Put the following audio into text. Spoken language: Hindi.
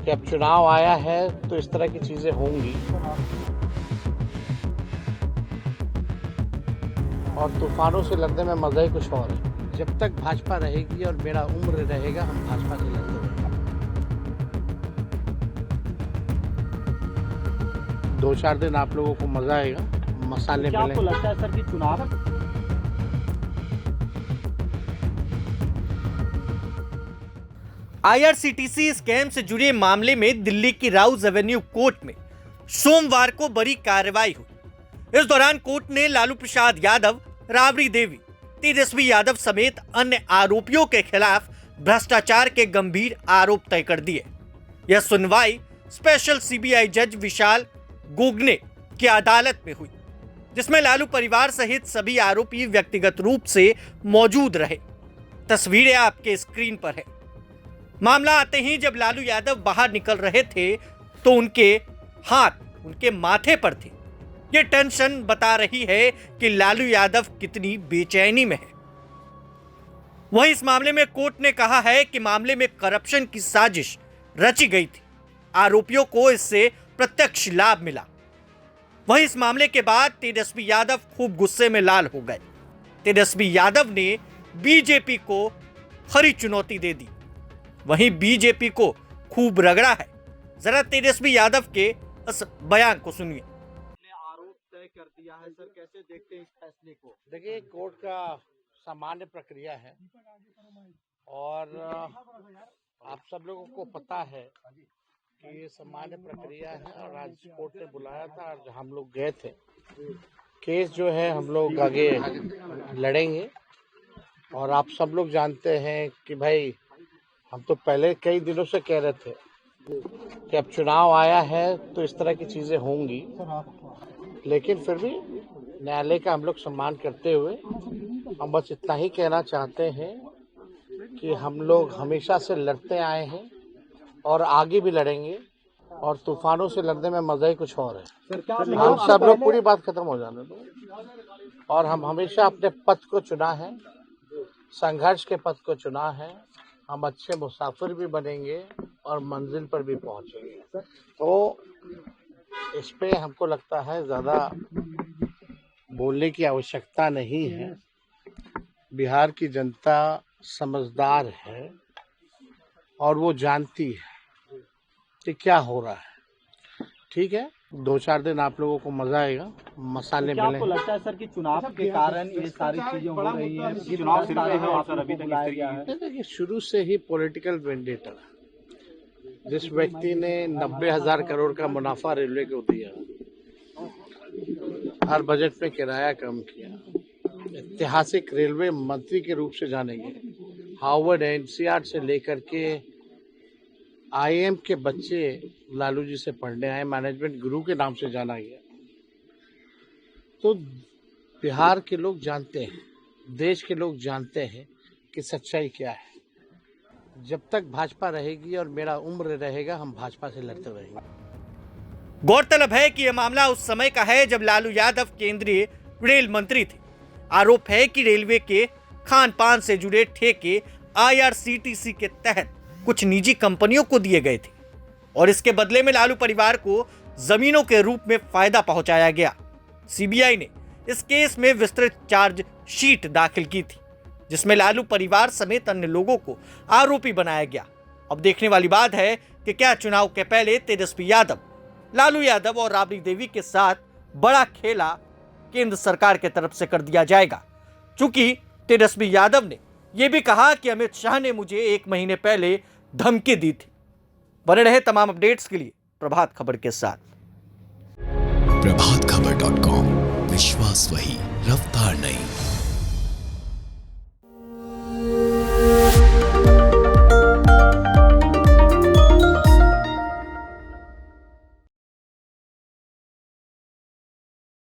कि अब चुनाव आया है तो इस तरह की चीजें होंगी और तूफानों से लड़ने में मजा ही कुछ और है। जब तक भाजपा रहेगी और मेरा उम्र रहेगा, हम भाजपा से लड़ते रहेंगे। 2-4 दिन आप लोगों को मजा आएगा, मसाले क्या आपको लगता है सर कि चुनाव आईआरसीटीसी स्कैम से जुड़े मामले में दिल्ली की राउज एवेन्यू कोर्ट में सोमवार को बड़ी कार्रवाई हुई। इस दौरान कोर्ट ने लालू प्रसाद यादव, राबड़ी देवी, तेजस्वी यादव समेत अन्य आरोपियों के खिलाफ भ्रष्टाचार के गंभीर आरोप तय कर दिए। यह सुनवाई स्पेशल सीबीआई जज विशाल गोगने की अदालत में हुई, जिसमें लालू परिवार सहित सभी आरोपी व्यक्तिगत रूप से मौजूद रहे। तस्वीरें आपके स्क्रीन पर है। मामला आते ही जब लालू यादव बाहर निकल रहे थे तो उनके हाथ उनके माथे पर थे। यह टेंशन बता रही है कि लालू यादव कितनी बेचैनी में है। वहीं इस मामले में कोर्ट ने कहा है कि मामले में करप्शन की साजिश रची गई थी। आरोपियों को इससे प्रत्यक्ष लाभ मिला। वहीं इस मामले के बाद तेजस्वी यादव खूब गुस्से में लाल हो गए। तेजस्वी यादव ने बीजेपी को खरी चुनौती दे दी। वहीं बीजेपी को खूब रगड़ा है। जरा तेजस्वी यादव के इस बयान को सुनिए। आरोप तय कर दिया है सर, कैसे देखते हैं इस फैसले को? देखिए, कोर्ट का सामान्य प्रक्रिया है और आप सब लोगों को पता है कि ये सामान्य प्रक्रिया है और आज कोर्ट ने बुलाया था और हम लोग गए थे। केस जो है हम लोग आगे लड़ेंगे और आप सब लोग जानते हैं कि भाई हम तो पहले कई दिनों से कह रहे थे कि अब चुनाव आया है तो इस तरह की चीजें होंगी, लेकिन फिर भी न्यायालय का हम लोग सम्मान करते हुए हम बस इतना ही कहना चाहते हैं कि हम लोग हमेशा से लड़ते आए हैं और आगे भी लड़ेंगे और तूफानों से लड़ने में मजा ही कुछ और है। हम सब लोग पूरी बात खत्म हो जाने दो और हम हमेशा अपने पथ को चुना है, संघर्ष के पथ को चुना है। हम अच्छे मुसाफिर भी बनेंगे और मंजिल पर भी पहुंचेंगे। तो इस पे हमको लगता है ज्यादा बोलने की आवश्यकता नहीं है। बिहार की जनता समझदार है और वो जानती है कि क्या हो रहा है। ठीक है, 2-4 दिन आप लोगों को मजा आएगा, मसाले क्या आपको मिलेंगे। लगता है सर कि चुनाव के कारण ये सारी चीजें हो रही हैं? चुनाव से पहले सर अभी तक बुलाया गया है। देखिए, शुरू से ही पॉलिटिकल वेंडेटा। जिस व्यक्ति ने 90,000 करोड़ का मुनाफा रेलवे को दिया, हर बजट में किराया कम किया, ऐतिहासिक रेलवे मंत्री के रूप से जाने गए, हार्वर्ड एनसीईआरटी से लेकर के आईएम के बच्चे लालू जी से पढ़ने आए, मैनेजमेंट गुरु के नाम से जाना गया। तो बिहार के लोग जानते हैं, देश के लोग जानते हैं कि सच्चाई क्या है। जब तक भाजपा रहेगी और मेरा उम्र रहेगा, हम भाजपा से लड़ते रहेंगे। गौरतलब है कि यह मामला उस समय का है जब लालू यादव केंद्रीय रेल मंत्री थे। आरोप है कि रेलवे के खान पान से जुड़े ठेके आईआरसीटीसी के तहत कुछ निजी कंपनियों को दिए गए थे और इसके बदले में लालू परिवार को जमीनों के रूप में फायदा पहुंचाया गया। सीबीआई ने इस केस में विस्तृत चार्ज शीट दाखिल की थी, जिसमें लालू परिवार समेत अन्य लोगों को आरोपी बनाया गया। अब देखने वाली बात है कि क्या चुनाव के पहले तेजस्वी यादव, लालू यादव और राबड़ी देवी के साथ बड़ा खेला केंद्र सरकार की तरफ से कर दिया जाएगा। चूंकि तेजस्वी यादव ने यह भी कहा कि अमित शाह ने मुझे 1 महीने पहले धमकी दी थी। बने रहे तमाम अपडेट्स के लिए प्रभात खबर के साथ। प्रभातखबर.com, विश्वास वही, रफ्तार नहीं।